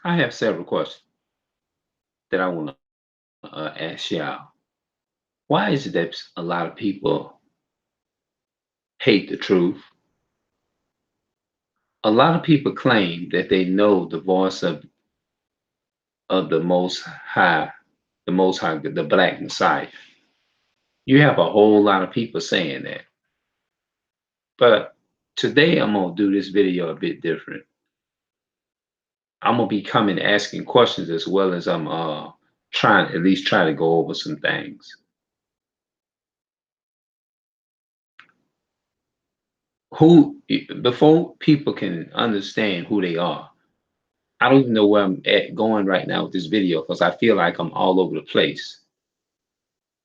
I have several questions that I want to ask y'all. Why is it that a lot of people hate the truth? A lot of people claim that they know the voice of the Most High, the Black Messiah. You have a whole lot of people saying that. But today I'm gonna do this video a bit different. I'm gonna be coming asking questions as well as I'm trying at least try to go over some things. Who before people can understand who they are. I don't even know where I'm at going right now with this video because I feel like I'm all over the place.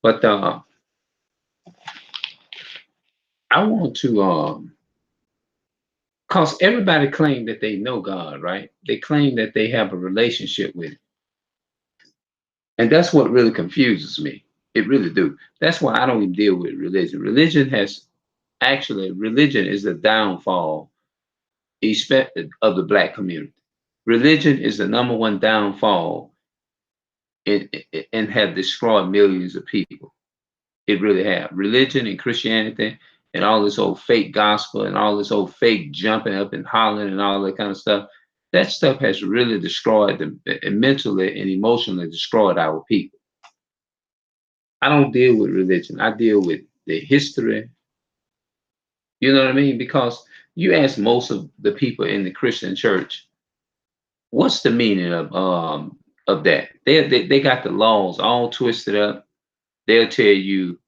But I want to cause everybody claim that they know God, right? They claim that they have a relationship with him. And that's what really confuses me. It really do. That's why I don't even deal with religion. Religion is the downfall expected of the black community. Religion is the number one downfall and have destroyed millions of people. It really have. Religion and Christianity and all this old fake gospel and all this old fake jumping up and hollering and all that kind of stuff. That stuff has really destroyed them and mentally and emotionally destroyed our people. I don't deal with religion. I deal with the history. You know what I mean? Because you ask most of the people in the Christian church, what's the meaning of that? They got the laws all twisted up. They'll tell you,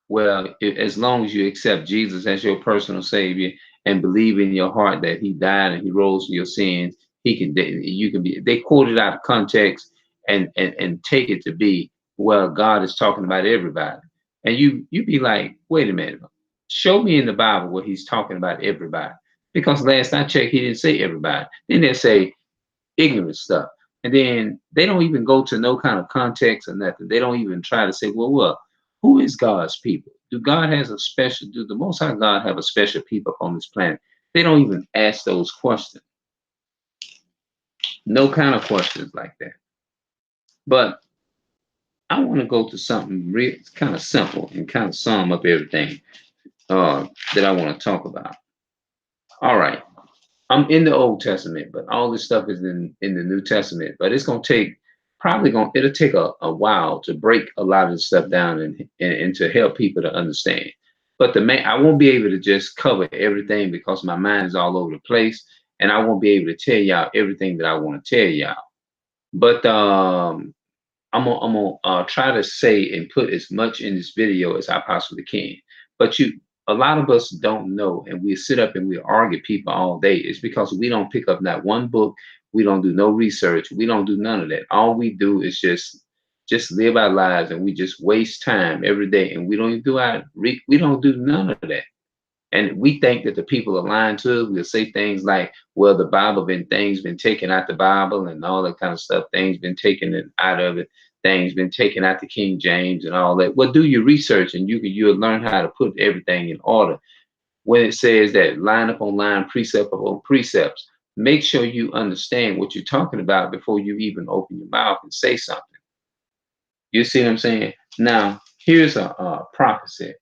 well, as long as you accept Jesus as your personal savior and believe in your heart that he died and he rose for your sins, you can be. They quote it out of context and take it to be, well, God is talking about everybody, and you be like, wait a minute, show me in the Bible where he's talking about everybody, because last I checked, he didn't say everybody. Then they say ignorant stuff. And then they don't even go to no kind of context or nothing. They don't even try to say, well, who is God's people? Do the Most High God have a special people on this planet? They don't even ask those questions. No kind of questions like that. But I want to go to something real, kind of simple and kind of sum up everything that I want to talk about. All right. I'm in the Old Testament, but all this stuff is in the New Testament. But it's gonna take it'll take a while to break a lot of this stuff down and to help people to understand. But I won't be able to just cover everything because my mind is all over the place, and I won't be able to tell y'all everything that I want to tell y'all. But I'm gonna try to say and put as much in this video as I possibly can. But a lot of us don't know, and we sit up and we argue people all day. It's because we don't pick up not one book, we don't do no research, we don't do none of that. All we do is just live our lives, and we just waste time every day, and we don't even we don't do none of that. And we think that the people are lying to us. We'll say things like, well, things been taken out the Bible and all that kind of stuff. Things been taken out of it. Things been taken out the King James and all that. Well, do your research and you'll learn how to put everything in order. When it says that line up on line, precept upon precepts, make sure you understand what you're talking about before you even open your mouth and say something. You see what I'm saying? Now, here's a prophecy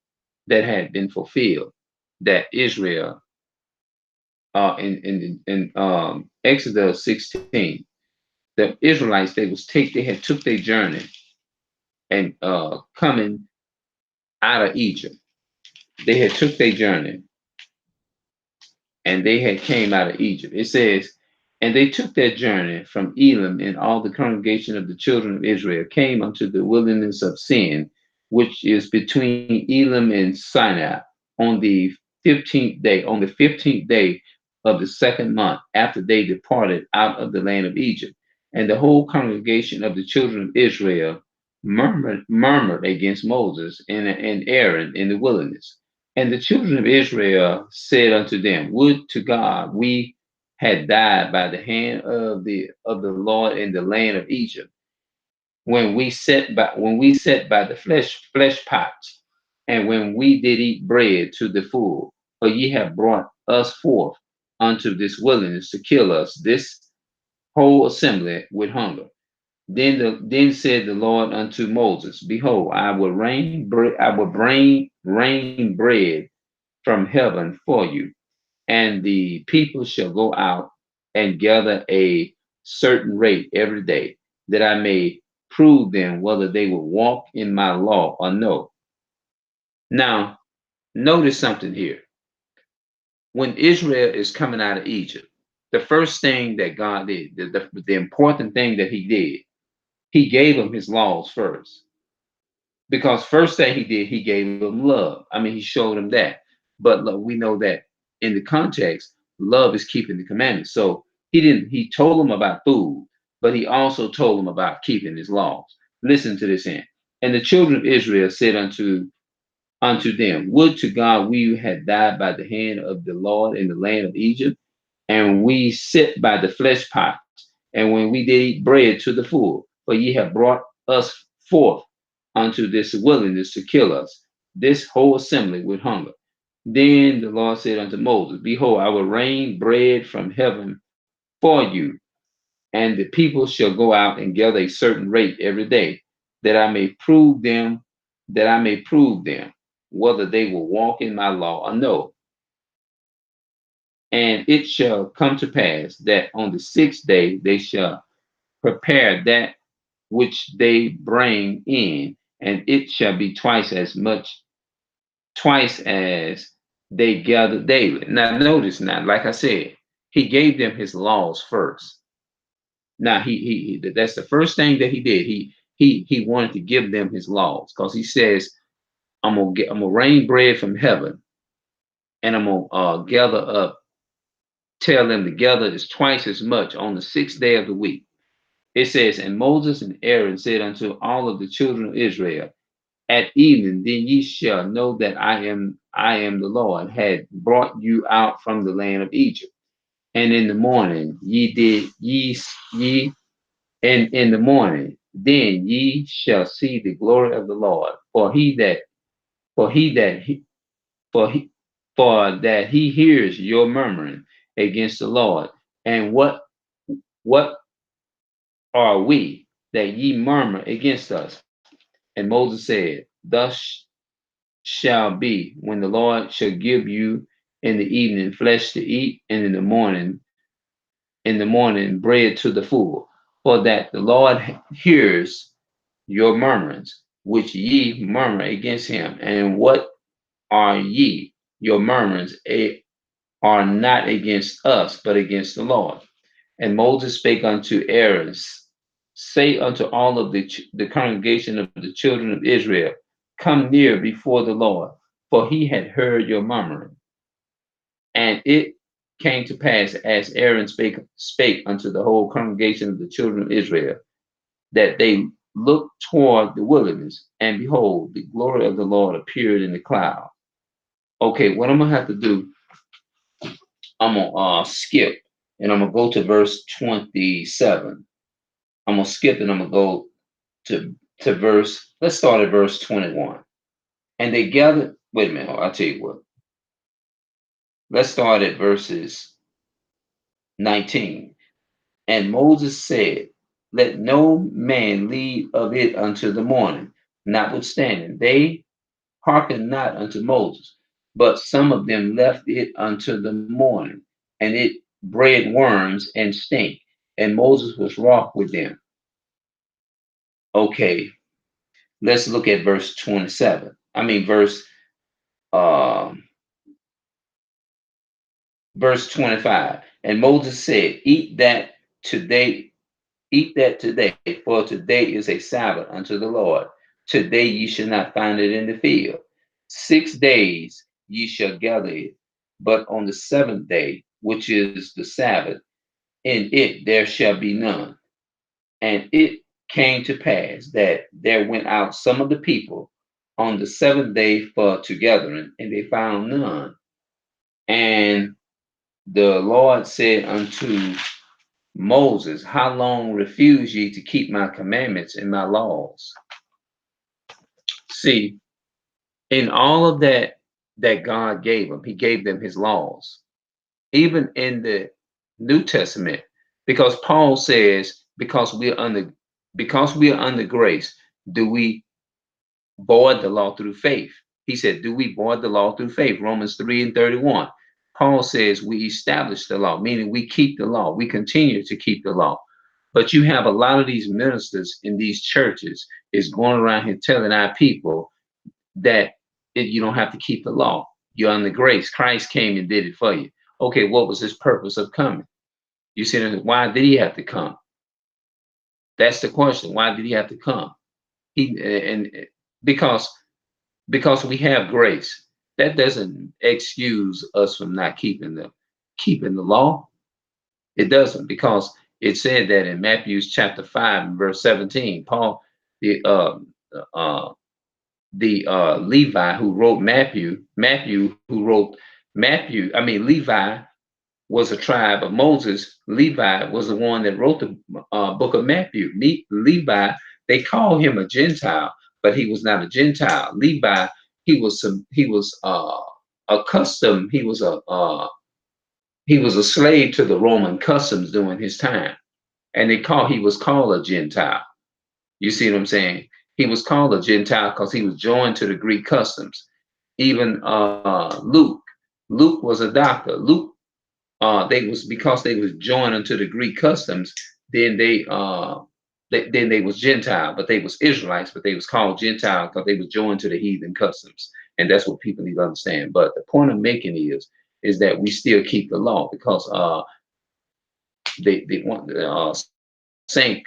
that had been fulfilled, that Israel in Exodus 16, the Israelites they had took their journey and coming out of Egypt. They had took their journey and they had came out of Egypt. It says, and they took their journey from Elam, and all the congregation of the children of Israel came unto the wilderness of Sin, which is between Elam and Sinai, on the 15th day, of the second month after they departed out of the land of Egypt. And the whole congregation of the children of Israel murmured against Moses and Aaron in the wilderness. And the children of Israel said unto them, would to God we had died by the hand of the Lord in the land of Egypt, when we sat by the flesh pots, and when we did eat bread to the full. For ye have brought us forth unto this wilderness to kill us whole assembly with hunger. Then said the Lord unto Moses, Behold, I will rain bread from heaven for you, and the people shall go out and gather a certain rate every day, that I may prove them whether they will walk in my law or no. Now, notice something here. When Israel is coming out of Egypt, the first thing that God did, the important thing that he did, he gave them his laws first. Because first thing he did, he gave them love. I mean, he showed them that. But look, we know that in the context, love is keeping the commandments. So he told them about food, but he also told them about keeping his laws. Listen to this end. And the children of Israel said unto them, Would to God we had died by the hand of the Lord in the land of Egypt, and we sit by the flesh pots, and when we did eat bread to the full, for ye have brought us forth unto this wilderness to kill us, this whole assembly with hunger. Then the Lord said unto Moses, Behold, I will rain bread from heaven for you, and the people shall go out and gather a certain rate every day, that I may prove them, whether they will walk in my law or no. And it shall come to pass that on the sixth day they shall prepare that which they bring in, and it shall be twice as they gather daily. Now, notice now, like I said, he gave them his laws first. Now, that's the first thing that he did. He wanted to give them his laws because he says, I'm gonna rain bread from heaven, and I'm gonna gather up, tell them to gather is twice as much on the sixth day of the week. It says, and Moses and Aaron said unto all of the children of Israel, at evening, then ye shall know that I am the Lord, had brought you out from the land of Egypt. And in the morning and in the morning, then ye shall see the glory of the Lord. For he that he, for he, for that he hears your murmuring against the Lord. And what are we that ye murmur against us? And Moses said, Thus shall be when the Lord shall give you in the evening flesh to eat, and in the morning bread to the full, for that the Lord hears your murmurings, which ye murmur against him. And what are ye? Your murmurings are not against us, but against the Lord. And Moses spake unto Aaron, Say unto all of the congregation of the children of Israel, Come near before the Lord, for he had heard your murmuring. And it came to pass, as Aaron spake unto the whole congregation of the children of Israel, that they looked toward the wilderness, and behold, the glory of the Lord appeared in the cloud. Okay, what I'm gonna have to do, I'm gonna skip, and I'm gonna go to verse 27. I'm gonna skip and I'm gonna go to verse. Let's start at verse 21. And they gathered. Wait a minute. I'll tell you what. Let's start at verses 19. And Moses said, Let no man leave of it until the morning. Notwithstanding, they hearkened not unto Moses, but some of them left it until the morning, and it bred worms and stink. And Moses was wroth with them. Okay, let's look at verse 27. Um, verse 25. And Moses said, today, eat that today, for today is a Sabbath unto the Lord. Today ye shall not find it in the field. 6 days ye shall gather it, but on the seventh day, which is the Sabbath, in it there shall be none. And it came to pass that there went out some of the people on the seventh day for to gathering, and they found none. And the Lord said unto Moses, How long refuse ye to keep my commandments and my laws? See, in all of that God gave them, he gave them his laws. Even in the New Testament, Because Paul says, because we are under grace, do we void the law through faith? He said, do we void the law through faith? Romans 3:31. Paul says we establish the law, meaning we keep the law. We continue to keep the law. But you have a lot of these ministers in these churches is going around here telling our people that you don't have to keep the law. You're under grace. Christ came and did it for you. Okay, what was his purpose of coming? You see, why did he have to come? That's the question. Why did he have to come? And because we have grace. That doesn't excuse us from not keeping the law. It doesn't, because it said that in Matthew chapter 5 and verse 17. Paul, the Levi who wrote Levi was a tribe of Moses. Levi was the one that wrote the book of Matthew. Levi, they call him a Gentile, but he was not a Gentile. Levi, he was accustomed. He was a slave to the Roman customs during his time, and he was called a Gentile. You see what I'm saying? He was called a Gentile because he was joined to the Greek customs. Even Luke was a doctor. Luke, because they was joined unto the Greek customs, then they was Gentile, but they was Israelites, but they was called Gentile because they was joined to the heathen customs. And that's what people need to understand. But the point I'm making is that we still keep the law, because they want Saint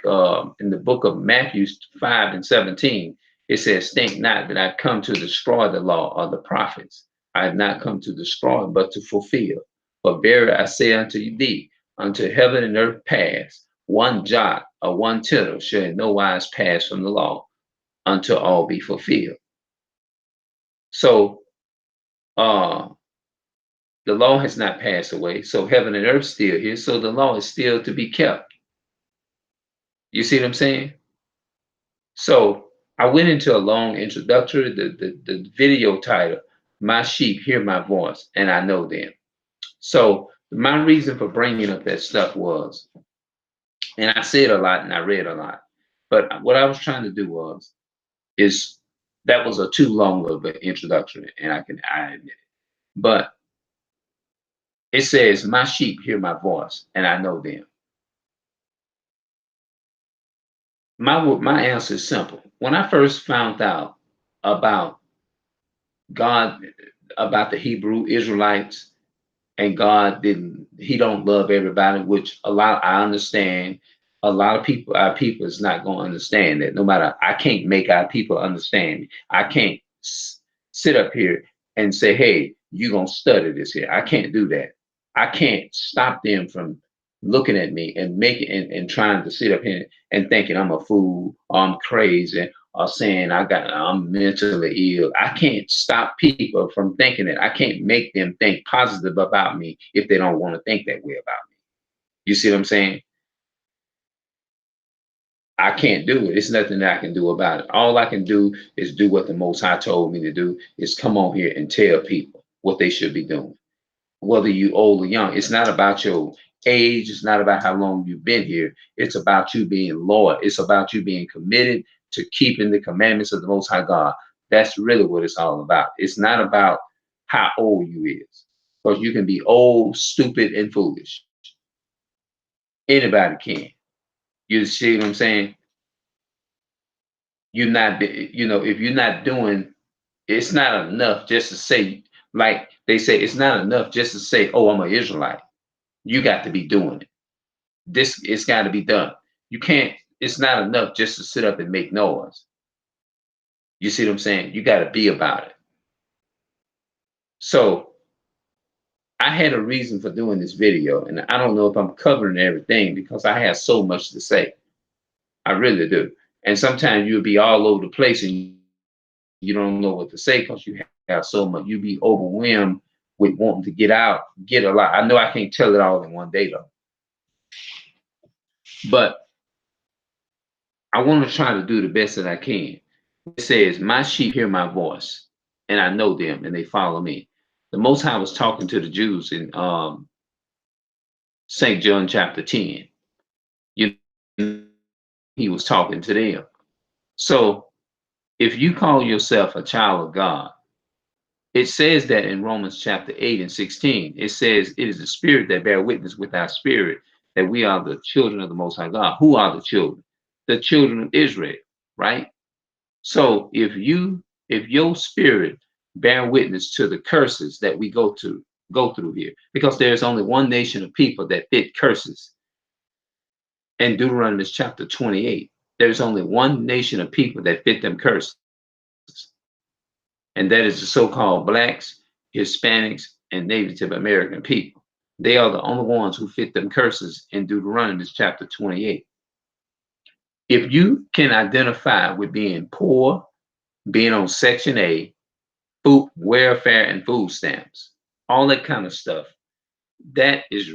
in the book of Matthew 5 and 17, it says, think not that I've come to destroy the law or the prophets. I have not come to destroy, but to fulfill. For verily I say unto thee, until heaven and earth pass, one jot or one tittle shall in no wise pass from the law, until all be fulfilled. So the law has not passed away. So heaven and earth still here. So the law is still to be kept. You see what I'm saying? So I went into a long introductory, the video title, My Sheep Hear My Voice, and I Know Them. So my reason for bringing up that stuff was, and I said a lot and I read a lot, but what I was trying to do is that was a too long of an introduction, and I admit it. But it says, my sheep hear my voice, and I know them. My answer is simple. When I first found out about God, about the Hebrew Israelites, and God he don't love everybody, which I understand. A lot of people, our people is not going to understand that. No matter, I can't make our people understand me. I can't sit up here and say, hey, you're going to study this here. I can't do that. I can't stop them from looking at me and making and trying to sit up here and thinking I'm a fool or I'm crazy or saying I'm mentally ill. I can't stop people from thinking that. I can't make them think positive about me if they don't want to think that way about me. You see what I'm saying? I can't do it. It's nothing that I can do about it. All I can do is do what the Most High told me to do, is come on here and tell people what they should be doing. Whether you old or young, it's not about your age. It's not about how long you've been here. It's about you being loyal. It's about you being committed to keeping the commandments of the Most High God. That's really what it's all about. It's not about how old you is, because you can be old, stupid, and foolish. Anybody can. You see what I'm saying? You're not, if you're not doing, it's not enough just to say, like they say, it's not enough just to say, oh, I'm an Israelite. You got to be doing it. It's got to be done. You can't, it's not enough just to sit up and make noise. You see what I'm saying? You got to be about it. So I had a reason for doing this video, and I don't know if I'm covering everything because I have so much to say. I really do. And sometimes you'll be all over the place and you don't know what to say because you have so much. You be overwhelmed with wanting to get a lot. I know I can't tell it all in one day though. But I want to try to do the best that I can. It says, my sheep hear my voice, and I know them, and they follow me. The Most High was talking to the Jews in St. John chapter 10. he was talking to them. So if you call yourself a child of God, it says that in Romans chapter 8 and 16, it says it is the spirit that bear witness with our spirit that we are the children of the Most High God. Who are the children? The children of Israel, right? So if your spirit bear witness to the curses that we go through here, because there's only one nation of people that fit curses. In Deuteronomy chapter 28, there's only one nation of people that fit them curses, and that is the so-called blacks, Hispanics, and Native American people. They are the only ones who fit them curses in Deuteronomy chapter 28. If you can identify with being poor, being on Section A, food, welfare, and food stamps, all that kind of stuff, that is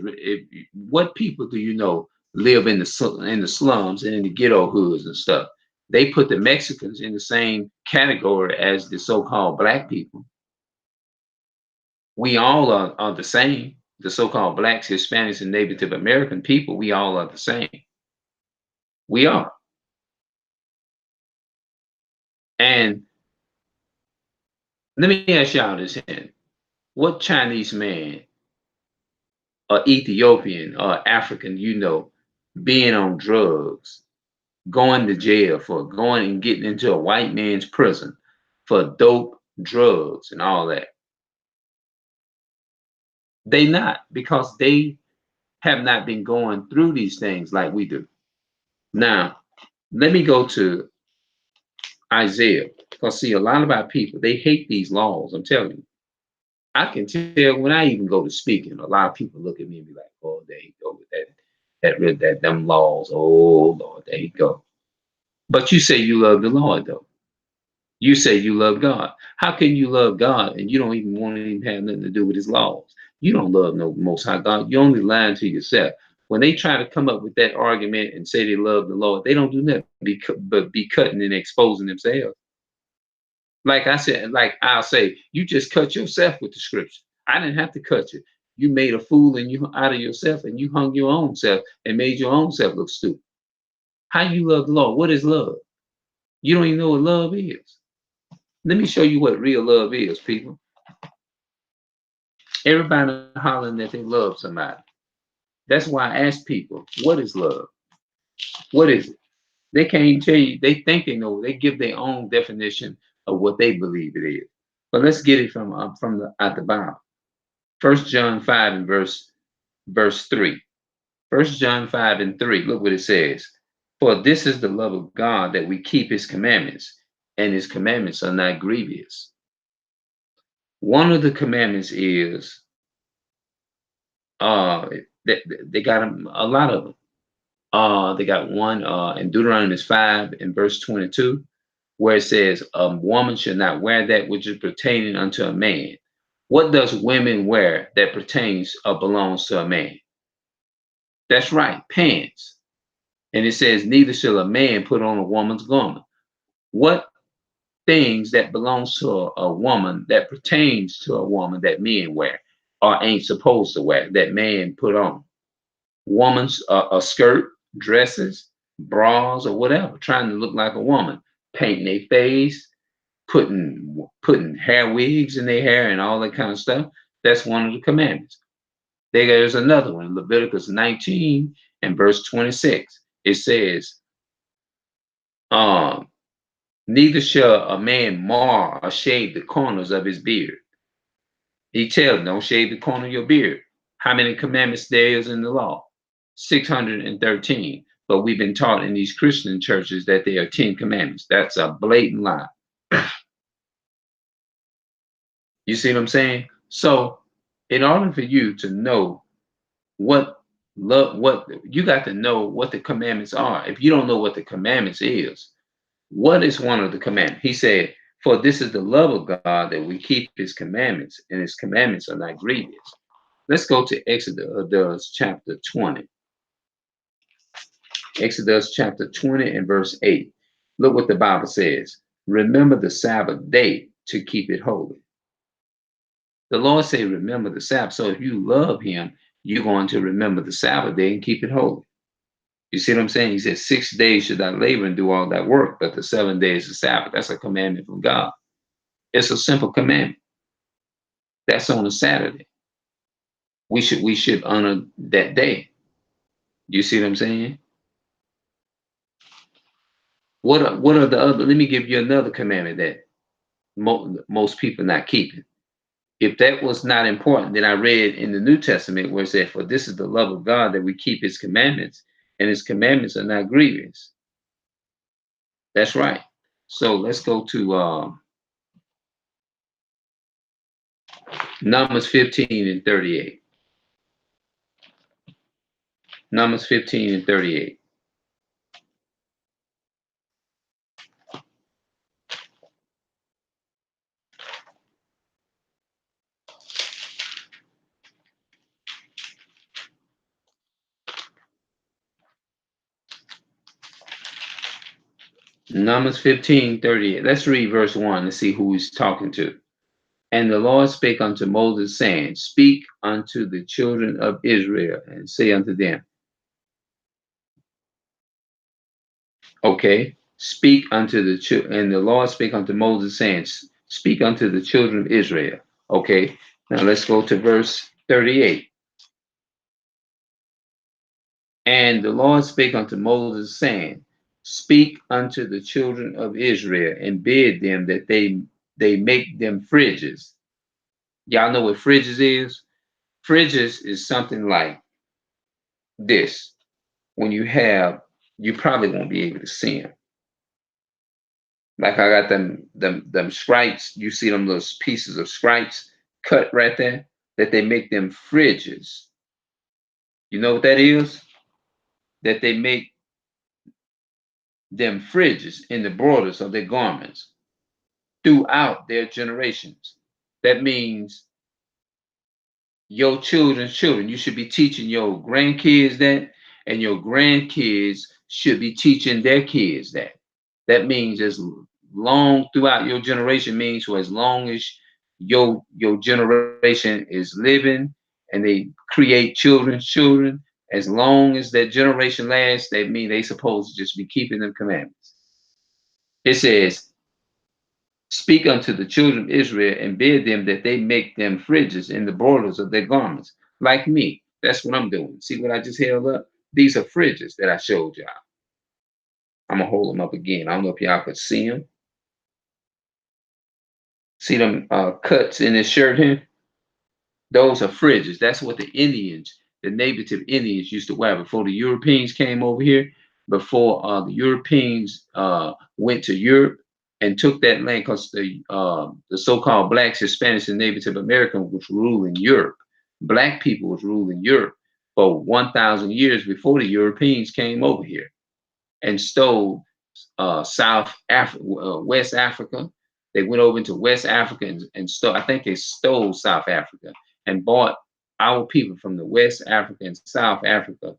what people do you know live in the slums and in the ghetto hoods and stuff. They put the Mexicans in the same category as the so-called black people. We all are the same. The so-called blacks, Hispanics, and Native American people, we all are the same. We are. And let me ask y'all this here. What Chinese man or Ethiopian or African, being on drugs, going to jail for going and getting into a white man's prison for dope, drugs, and all that? They not, because they have not been going through these things like we do. Now, let me go to Isaiah, because see, a lot of our people, they hate these laws. I'm telling you. I can tell when I even go to speaking, a lot of people look at me and be like, "Oh, there you go with that them laws. Oh Lord, there you go." But you say you love the Lord, though. You say you love God. How can you love God and you don't even want to even have nothing to do with His laws? You don't love no Most High God. You're only lying to yourself. When they try to come up with that argument and say they love the Lord, they don't do nothing but be cutting and exposing themselves. Like I said, like I'll say, you just cut yourself with the scripture. I didn't have to cut you. You made a fool and you out of yourself, and you hung your own self and made your own self look stupid. How you love the Lord? What is love? You don't even know what love is. Let me show you what real love is, people. Everybody hollering that they love somebody. That's why I ask people, what is love? What is it? They can't even tell you. They think they know. They give their own definition of what they believe it is. But let's get it from out the Bible. 1 John 5 and verse 3. 1 John 5 and 3. Look what it says. For this is the love of God, that we keep His commandments, and His commandments are not grievous. One of the commandments is they got a lot of them. They got one in Deuteronomy 5 and verse 22, where it says, a woman should not wear that which is pertaining unto a man. What does women wear that pertains or belongs to a man? That's right, pants. And it says, neither shall a man put on a woman's garment. What things that belongs to a woman, that pertains to a woman, that men wear or ain't supposed to wear, that man put on? Woman's a skirt, dresses, bras, or whatever, trying to look like a woman, painting their face, putting hair wigs in their hair and all that kind of stuff. That's one of the commandments. There's another one, Leviticus 19 and verse 26. It says, neither shall a man mar or shave the corners of his beard. He tells them, don't shave the corner of your beard. How many commandments there is in the law? 613. But we've been taught in these Christian churches that there are 10 commandments. That's a blatant lie. You see what I'm saying? So in order for you to know what you got to know what the commandments are. If you don't know what the commandments is, what is one of the commandments? He said, for this is the love of God, that we keep His commandments, and His commandments are not grievous. Let's go to Exodus chapter 20. Exodus chapter 20 and verse 8. Look what the Bible says. Remember the Sabbath day to keep it holy. The Lord said, remember the Sabbath. So if you love Him, you're going to remember the Sabbath day and keep it holy. You see what I'm saying? He said, 6 days should I labor and do all that work, but the 7 days is Sabbath. That's a commandment from God. It's a simple commandment. That's on a Saturday. We should honor that day. You see what I'm saying? What are the other? Let me give you another commandment that most people not keeping. If that was not important, then I read in the New Testament where it said, "For this is the love of God that we keep His commandments, and His commandments are not grievous." That's right. So let's go to Numbers 15 and 38. Numbers 15 and 38. Numbers 15:38. Let's read verse 1 and see who he's talking to. And the Lord spake unto Moses, saying, Speak unto the children of Israel, and say unto them, okay, speak unto the children, and the Lord spake unto Moses, saying, Speak unto the children of Israel. Okay, now let's go to verse 38. And the Lord spake unto Moses, saying, Speak unto the children of Israel, and bid them that they make them fridges. Y'all know what fridges is? Fridges is something like this. When you probably won't be able to see them. Like I got them stripes. You see them those pieces of stripes cut right there. That they make them fridges. You know what that is? That they make them fridges in the borders of their garments throughout their generations. That means your children's children. You should be teaching your grandkids that, and your grandkids should be teaching their kids that. That means as long throughout your generation means for as long as your generation is living and they create children's children, as long as that generation lasts, they mean they supposed to just be keeping them commandments. It says, Speak unto the children of Israel and bid them that they make them fridges in the borders of their garments, like me. That's what I'm doing. See what I just held up? These are fridges that I showed y'all. I'm gonna hold them up again. I don't know if y'all could see them. See them cuts in his shirt here? Those are fridges. That's what the Indians, the native Indians, used to wear before the Europeans came over here. Before the Europeans went to Europe and took that land, because the so-called blacks, Hispanics, and Native Americans was ruling Europe. Black people was ruling Europe for 1,000 years before the Europeans came over here and stole South Africa, West Africa. They went over into West Africa and stole. I think they stole South Africa and bought our people from the West Africa and South Africa,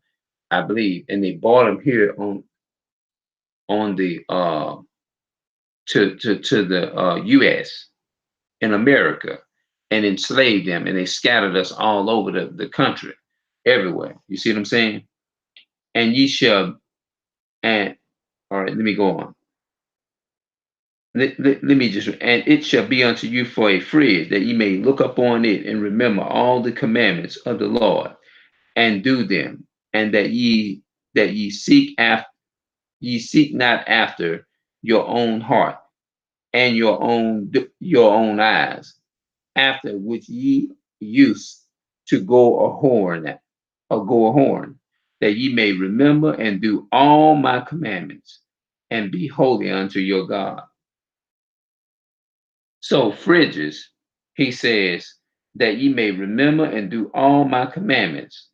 I believe, and they bought them here on the to the U.S. in America and enslaved them, and they scattered us all over the country, everywhere. You see what I'm saying? And ye shall, and all right, let me go on. Let me just, and it shall be unto you for a fridge, that ye may look upon it and remember all the commandments of the Lord and do them, and that ye seek not after your own heart and your own eyes, after which ye used to go a horn, that ye may remember and do all my commandments and be holy unto your God. So fridges, he says, that ye may remember and do all my commandments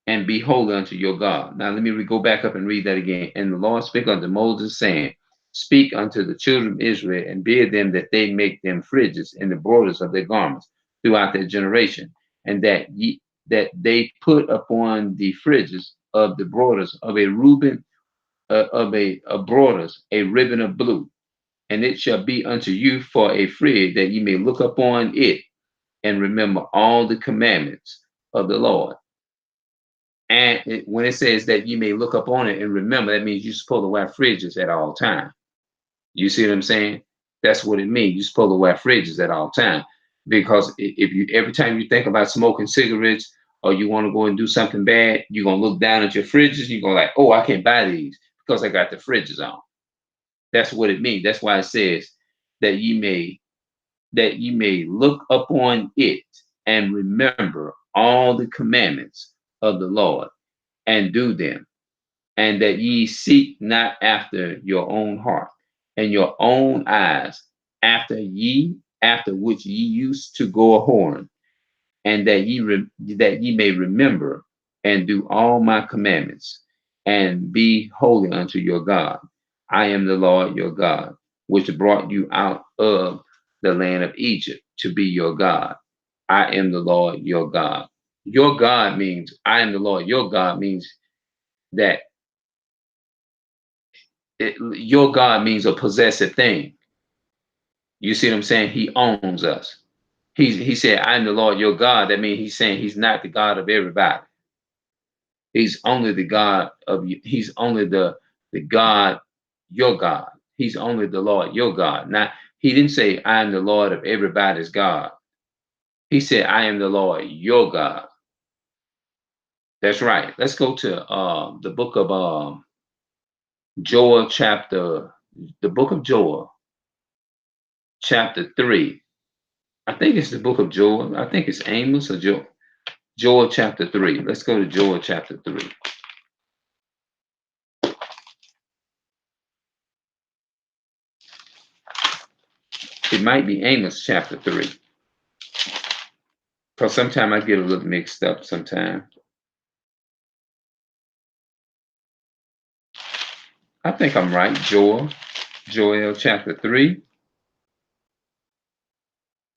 and be holy unto your God. Now let me go back up and read that again. And the Lord spake unto Moses, saying, Speak unto the children of Israel and bid them that they make them fridges in the borders of their garments throughout their generation, and that they put upon the fridges of the borders of a Reuben of borders a ribbon of blue, and it shall be unto you for a fridge, that ye may look upon it and remember all the commandments of the Lord. And when it says that you may look up on it and remember, that means you're supposed to wear fridges at all time. You see what I'm saying? That's what it means. You're supposed to wear fridges at all time. Because if you every time you think about smoking cigarettes or you want to go and do something bad, you're gonna look down at your fridges, you're gonna like, oh, I can't buy these because I got the fridges on. That's what it means. That's why it says that you may look upon it and remember all the commandments of the Lord and do them, and that ye seek not after your own heart and your own eyes, after which ye used to go a whoring, and that ye may remember and do all my commandments, and be holy unto your God. I am the Lord your God, which brought you out of the land of Egypt to be your God. I am the Lord your God. Your God means I am the Lord your God means that your God means a possessive thing. You see what I'm saying? He owns us. He said, I'm the Lord your God. That means he's saying he's not the God of everybody. He's only the God of you. He's only the God, your God. He's only the Lord your God. Now, he didn't say, I am the Lord of everybody's God. He said, I am the Lord your God. That's right. Let's go to the book of Joel the book of Joel, chapter 3. I think it's the book of Joel. I think it's Amos or Joel. Joel chapter 3. Let's go to Joel chapter 3. It might be Amos chapter 3. Because sometimes I get a little mixed up sometimes. I think I'm right. Joel chapter 3.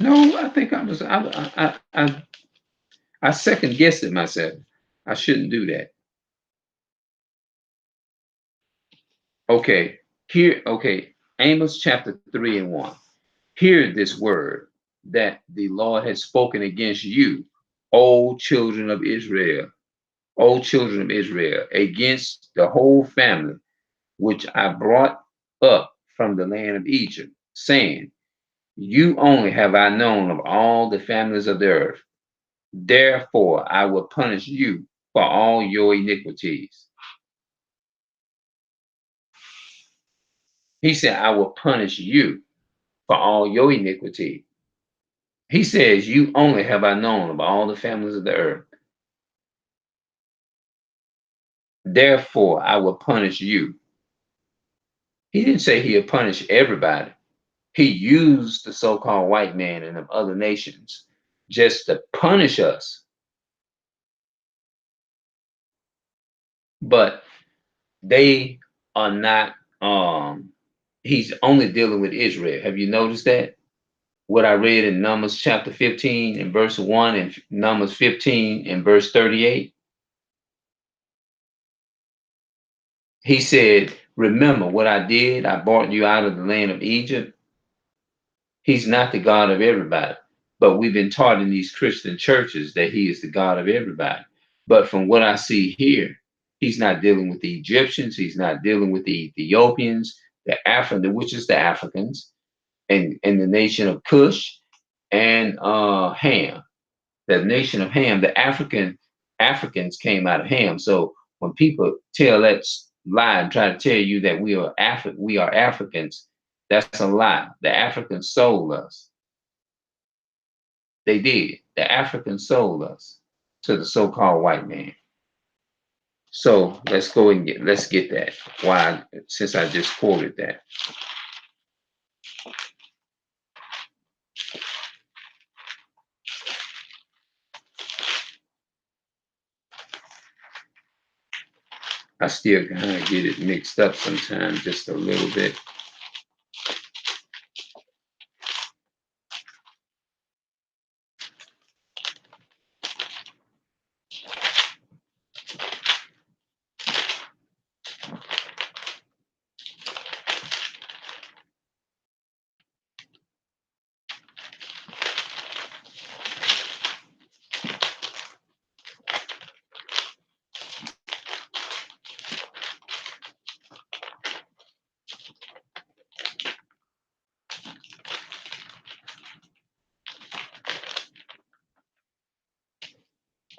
No, I think I second guessed it myself. I shouldn't do that. Okay. Okay. Amos chapter 3 and 1. Hear this word that the Lord has spoken against you, O children of Israel, O children of Israel, against the whole family which I brought up from the land of Egypt, saying, you only have I known of all the families of the earth. Therefore, I will punish you for all your iniquities. He said, I will punish you for all your iniquity. He says, you only have I known of all the families of the earth. Therefore, I will punish you. He didn't say he'll punish everybody. He used the so-called white man and the other nations just to punish us. But they are not, he's only dealing with Israel. Have you noticed that? What I read in Numbers chapter 15 and verse 1 and Numbers 15 and verse 38? He said, remember what I did. I brought you out of the land of Egypt. He's not the God of everybody. But we've been taught in these Christian churches that he is the God of everybody. But from what I see here, he's not dealing with the Egyptians. He's not dealing with the Ethiopians, the African, which is the Africans, and the nation of Cush and Ham. The nation of Ham, the Africans came out of Ham. So when people tell that lie and try to tell you that we are Africans, that's a lie. The Africans sold us. They did. The Africans sold us to the so-called white man. So let's get that. Why? Since I just quoted that. I still kind of get it mixed up sometimes, just a little bit.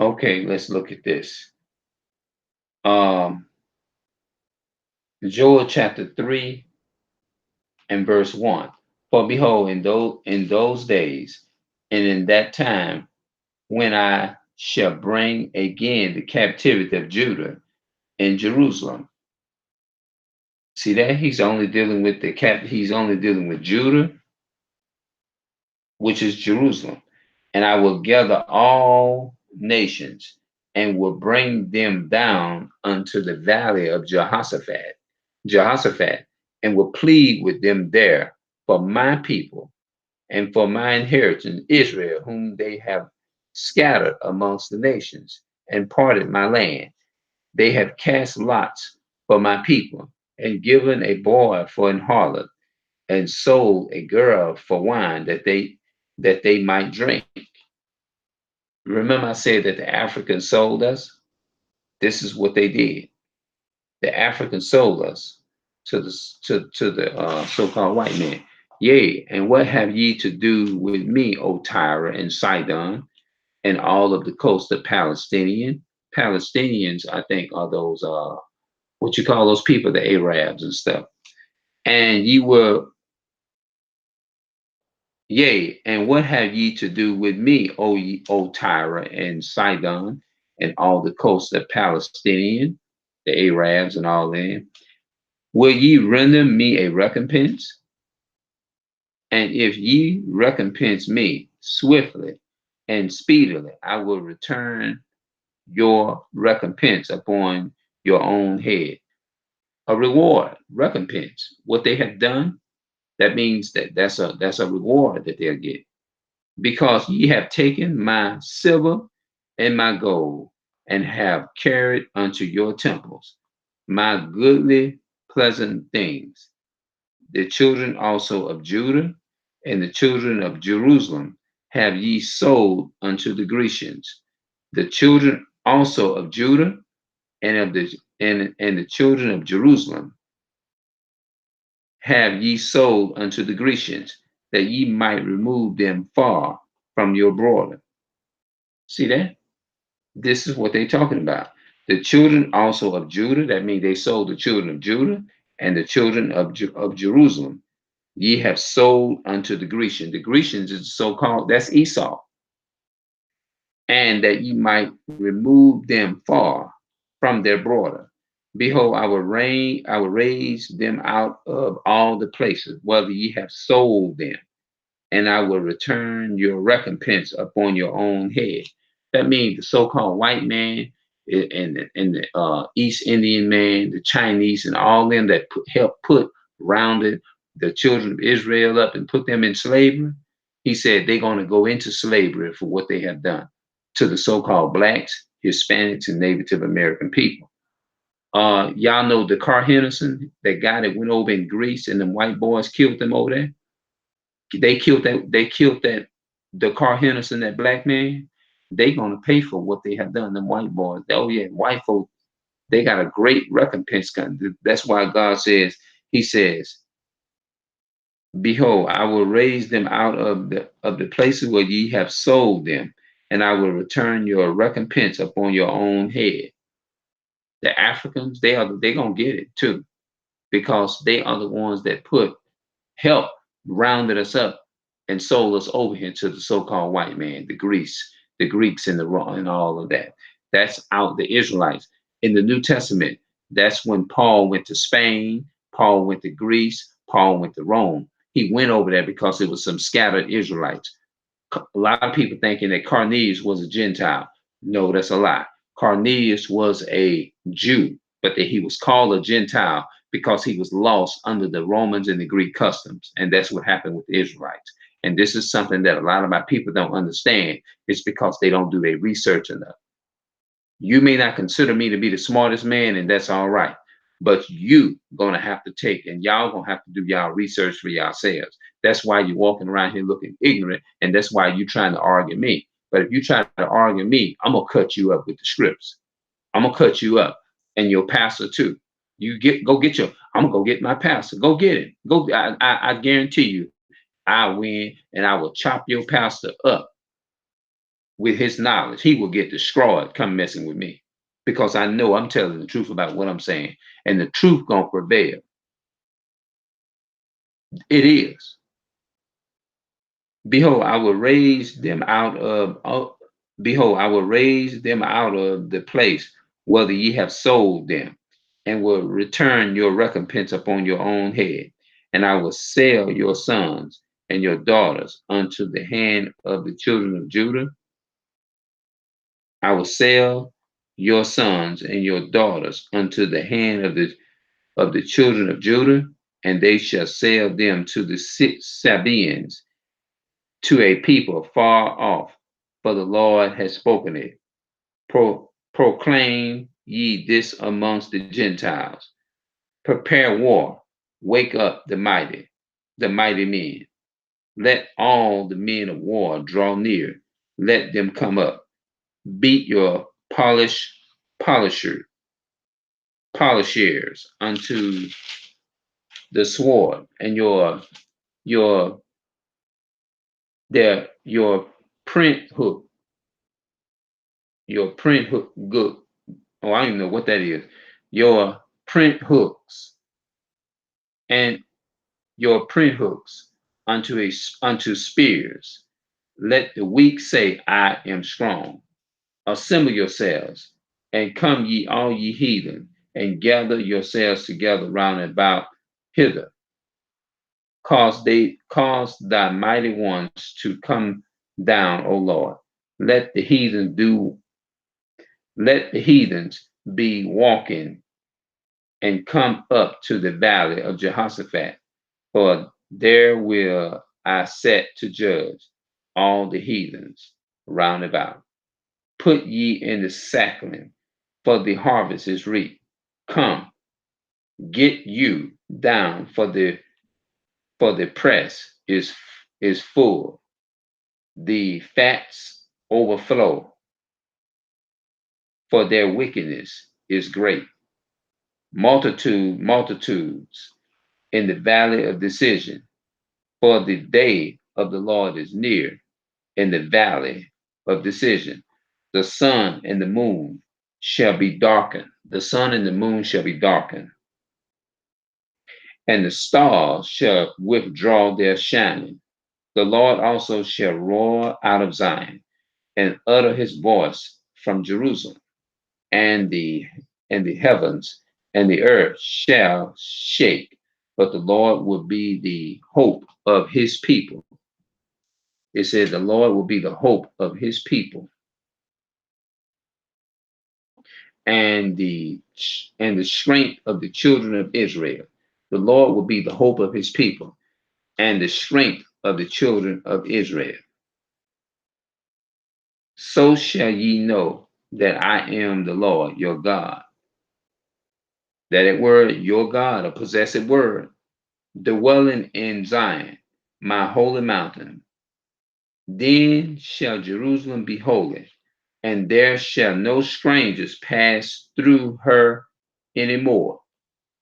Okay, let's look at this. Um, Joel chapter 3 and verse 1. For behold, in those days and in that time, when I shall bring again the captivity of Judah and Jerusalem. See that? He's only dealing with Judah, which is Jerusalem. And I will gather all nations and will bring them down unto the valley of Jehoshaphat, and will plead with them there for my people and for my inheritance, Israel, whom they have scattered amongst the nations and parted my land. They have cast lots for my people and given a boy for an harlot and sold a girl for wine that they might drink. Remember, I said that the Africans sold us? This is what they did. The Africans sold us to the so-called white man. Yea, and what have ye to do with me, O Tyre and Sidon, and all of the coast of Palestinian? Palestinians, I think, are those what you call those people, the Arabs and stuff. And ye were, yea, and what have ye to do with me, O Tyre and Sidon, and all the coast of Palestinian, the Arabs and all them? Will ye render me a recompense? And if ye recompense me swiftly and speedily, I will return your recompense upon your own head. A reward, recompense. What they have done, that means that's a reward that they'll get. Because ye have taken my silver and my gold, and have carried unto your temples my goodly pleasant things. The children also of Judah and the children of Jerusalem have ye sold unto the Grecians. The children also of Judah and the children of Jerusalem have ye sold unto the Grecians, that ye might remove them far from your border. See that? This is what they're talking about. The children also of Judah, that means they sold the children of Judah and the children of Jerusalem. Ye have sold unto the Grecians. The Grecians is so-called, that's Esau. And that ye might remove them far from their border. Behold, I will raise them out of all the places, whether ye have sold them, and I will return your recompense upon your own head. That means the so-called white man and the East Indian man, the Chinese, and all them that helped put rounded the children of Israel up and put them in slavery. He said they're going to go into slavery for what they have done to the so-called blacks, Hispanics, and Native American people. Y'all know the Carl Henderson, that guy that went over in Greece and them white boys killed them over there. They killed that the Carl Henderson, that black man. They gonna pay for what they have done. Them white boys. Oh yeah, white folks. They got a great recompense coming. That's why God says, He says, "Behold, I will raise them out of the places where ye have sold them, and I will return your recompense upon your own head." The Africans, they gonna get it too, because they are the ones that put help rounded us up and sold us over here to the so-called white man, the Greeks and and all of that. That's out the Israelites. In the New Testament, that's when Paul went to Spain, Paul went to Greece, Paul went to Rome. He went over there because it was some scattered Israelites. A lot of people thinking that Cornelius was a Gentile. No, that's a lie. Cornelius was a Jew, but that he was called a Gentile because he was lost under the Romans and the Greek customs. And that's what happened with the Israelites. And this is something that a lot of my people don't understand. It's because they don't do their research enough. You may not consider me to be the smartest man, and that's all right. But you gonna have to take, and y'all gonna have to do y'all research for yourselves. That's why you're walking around here looking ignorant, and that's why you're trying to argue me. But if you try to argue me, I'm gonna cut you up with the scripts. I'm gonna cut you up, and your pastor too. Go get your. I'm gonna go get my pastor. Go get it. Go. I guarantee you, I win, and I will chop your pastor up. with his knowledge, he will get destroyed come messing with me. Because I know I'm telling the truth about what I'm saying. And the truth gonna prevail. It is. Behold, I will raise them out of behold, I will raise them out of the place whether ye have sold them, and will return your recompense upon your own head. And I will sell your sons and your daughters unto the hand of the children of Judah. I will sell your sons and your daughters unto the hand of the children of Judah, and they shall sell them to the Sabaeans, to a people far off, for the Lord has spoken it. Proclaim ye this amongst the Gentiles. Prepare war, wake up the mighty men. Let all the men of war draw near, let them come up. Beat your polisher, polishers unto the sword, and your your print hook, good. Oh, I don't even know what that is. Your print hooks and your print hooks unto spears. Let the weak say, I am strong. Assemble yourselves, and come ye all ye heathen, and gather yourselves together round about hither. Cause thy mighty ones to come down, O Lord. Let the heathens be walking and come up to the valley of Jehoshaphat, for there will I set to judge all the heathens round about. Put ye in the sackling, for the harvest is reaped. Come, get you down, for the press is full, the fats overflow, for their wickedness is great. Multitudes in the valley of decision, for the day of the Lord is near in the valley of decision. The sun and the moon shall be darkened. The sun and the moon shall be darkened, and the stars shall withdraw their shining. The Lord also shall roar out of Zion and utter his voice from Jerusalem, and the heavens and the earth shall shake, but the Lord will be the hope of his people. It says the Lord will be the hope of his people, and the strength of the children of Israel. The Lord will be the hope of his people and the strength of the children of Israel. So shall ye know that I am the Lord your God. That word, your God, a possessive word, dwelling in Zion, my holy mountain. Then shall Jerusalem be holy, and there shall no strangers pass through her anymore.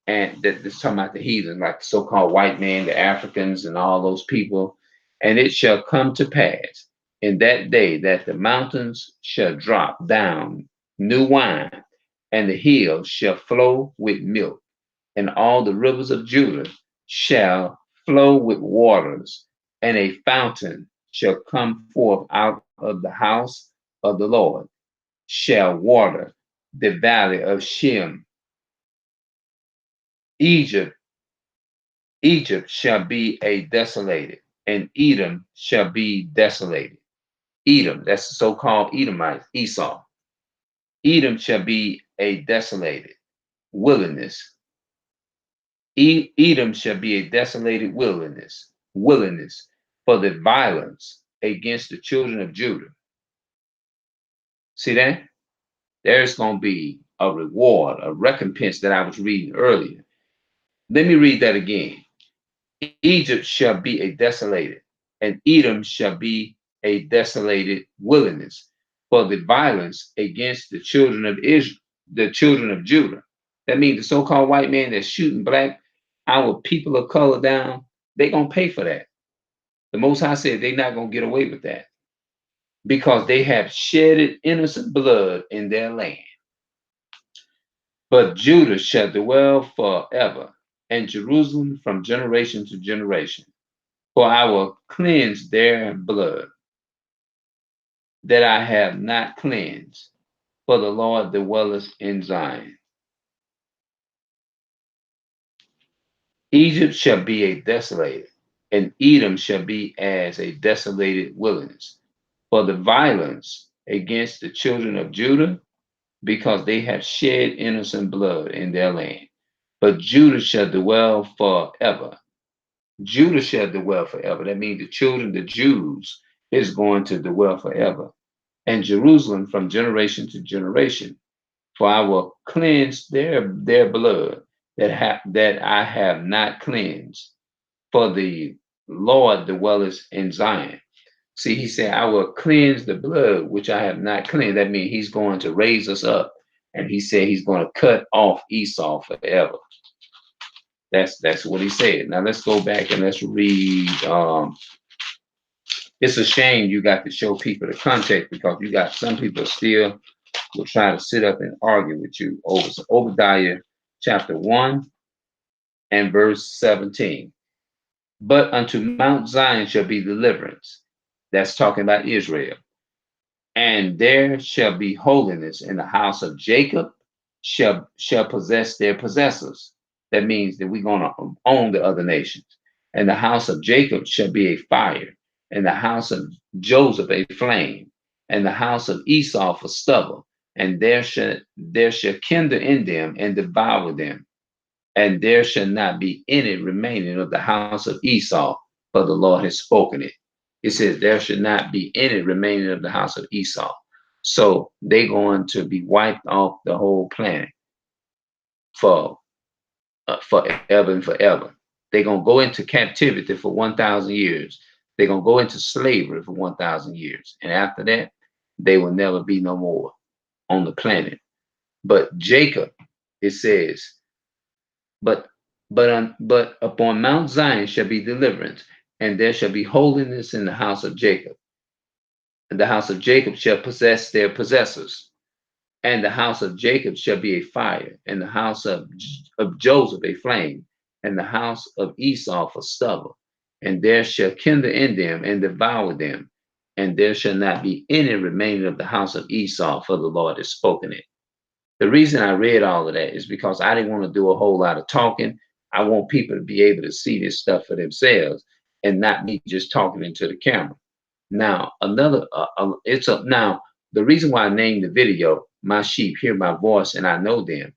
And that's talking about the heathen, like the so-called white man, the Africans, and all those people. And it shall come to pass in that day that the mountains shall drop down new wine, and the hills shall flow with milk, and all the rivers of Judah shall flow with waters, and a fountain shall come forth out of the house of the Lord, shall water the valley of Shem. Egypt Egypt shall be a desolated, and Edom shall be desolated. Edom, that's the so-called Edomites, Esau. Edom shall be a desolated wilderness. Edom shall be a desolated wilderness for the violence against the children of Judah. See that? There's going to be a reward, a recompense that I was reading earlier. Let me read that again. Egypt shall be a desolated, and Edom shall be a desolated wilderness for the violence against the children of Israel, the children of Judah. That means the so-called white man that's shooting black, our people of color down, they're gonna pay for that. The Most High said they're not gonna get away with that. because they have shedded innocent blood in their land. But Judah shall dwell forever, and Jerusalem from generation to generation. For I will cleanse their blood that I have not cleansed, for the Lord dwelleth in Zion. Egypt shall be a desolated, and Edom shall be as a desolated wilderness, for the violence against the children of Judah, because they have shed innocent blood in their land. But Judah shall dwell forever. Judah shall dwell forever. That means the children, the Jews, is going to dwell forever. And Jerusalem from generation to generation. For I will cleanse their blood that I have not cleansed. For the Lord dwelleth in Zion. See, he said, I will cleanse the blood which I have not cleansed. That means he's going to raise us up. And he said he's going to cut off Esau forever. That's what he said. Now let's go back and let's read. It's a shame you got to show people the context, because you got some people still will try to sit up and argue with you over Obadiah chapter 1 and verse 17. But unto Mount Zion shall be deliverance. That's talking about Israel. And there shall be holiness, in the house of Jacob shall possess their possessors. That means that we're going to own the other nations. And the house of Jacob shall be a fire, and the house of Joseph a flame, and the house of Esau for stubble. And there shall kindle in them and devour them. And there shall not be any remaining of the house of Esau, for the Lord has spoken it. It says there should not be any remaining of the house of Esau. So they're going to be wiped off the whole planet for forever and forever. They're going to go into captivity for 1,000 years. They're going to go into slavery for 1,000 years. And after that, they will never be no more on the planet. But Jacob, it says, but upon Mount Zion shall be deliverance, and there shall be holiness in the house of Jacob. And the house of Jacob shall possess their possessors. And the house of Jacob shall be a fire, and the house of Joseph a flame, and the house of Esau for stubble. And there shall kindle in them and devour them. And there shall not be any remaining of the house of Esau, for the Lord has spoken it. The reason I read all of that is because I didn't want to do a whole lot of talking. I want people to be able to see this stuff for themselves and not me just talking into the camera. Now, now the reason why I named the video, My Sheep Hear My Voice and I Know Them.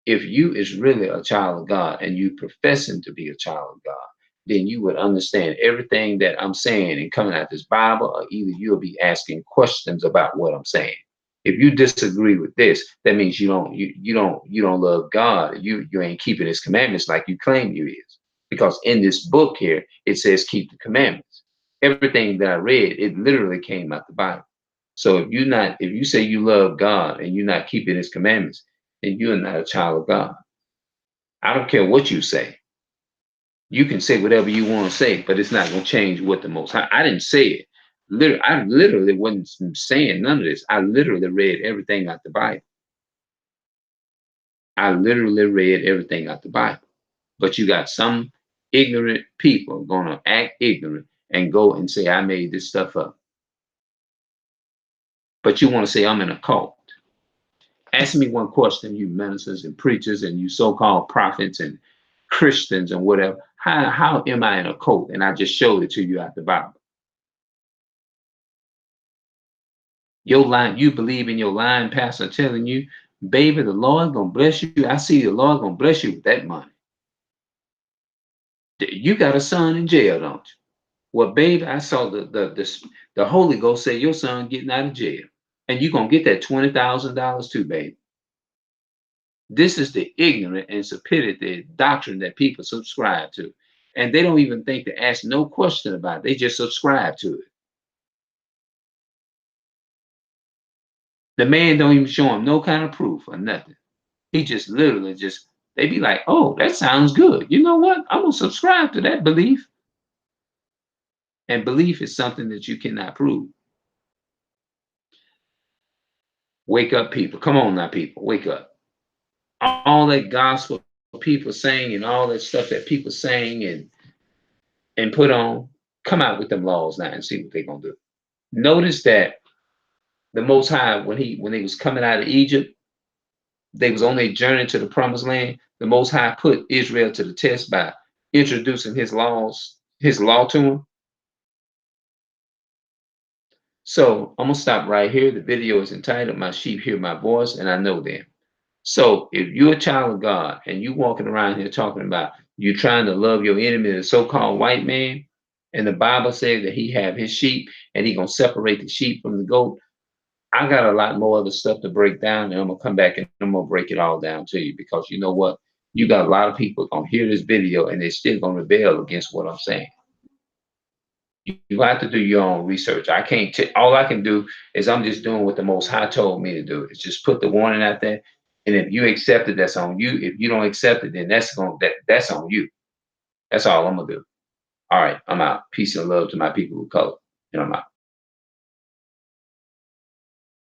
If you is really a child of God and you professing to be a child of God, then you would understand everything that I'm saying and coming out this Bible, or either you'll be asking questions about what I'm saying. If you disagree with this, that means you don't love God. You ain't keeping his commandments like you claim you is. Because in this book here, it says keep the commandments. Everything that I read, it literally came out the Bible. So if you say you love God and you're not keeping his commandments, then you're not a child of God. I don't care what you say. You can say whatever you want to say, but it's not going to change what the Most High. I didn't say it. I literally wasn't saying none of this. I literally read everything out the Bible. I literally read everything out the Bible. But you got some ignorant people going to act ignorant and go and say, I made this stuff up. But you want to say I'm in a cult. Ask me one question, you ministers and preachers and you so-called prophets and Christians and whatever. How am I in a cult? And I just showed it to you out the Bible. Your line, you believe in your line pastor telling you, baby, the Lord gonna bless you. I see the Lord gonna bless you with that money. You got a son in jail, don't you? Well, baby, I saw the Holy Ghost say your son getting out of jail, and you gonna get that $20,000 too, baby. This is the ignorant and stupidity doctrine that people subscribe to, and they don't even think to ask no question about it. They just subscribe to it. The man don't even show him no kind of proof or nothing. He just literally they be like, oh, that sounds good. You know what? I'm gonna subscribe to that belief. And belief is something that you cannot prove. Wake up, people. Come on now, people. Wake up. All that gospel people saying and all that stuff that people saying and put on, come out with them laws now and see what they're gonna do. Notice that the Most High, when they was coming out of Egypt, they was on their journey to the promised land. The Most High put Israel to the test by introducing his laws, his law to them. So I'm gonna stop right here. The video is entitled "My Sheep Hear My Voice, and I Know Them." So if you're a child of God and you walking around here talking about you trying to love your enemy, the so-called white man, and the Bible says that he have his sheep and he gonna separate the sheep from the goat, I got a lot more other stuff to break down, and I'm gonna come back and I'm gonna break it all down to you, because you know what? You got a lot of people gonna hear this video and they're still gonna rebel against what I'm saying. You have to do your own research. I can't. All I can do is I'm just doing what the Most High told me to do. It's just put the warning out there, and if you accept it, that's on you. If you don't accept it, then that's on you. That's all I'm gonna do. All right, I'm out. Peace and love to my people of color, and I'm out.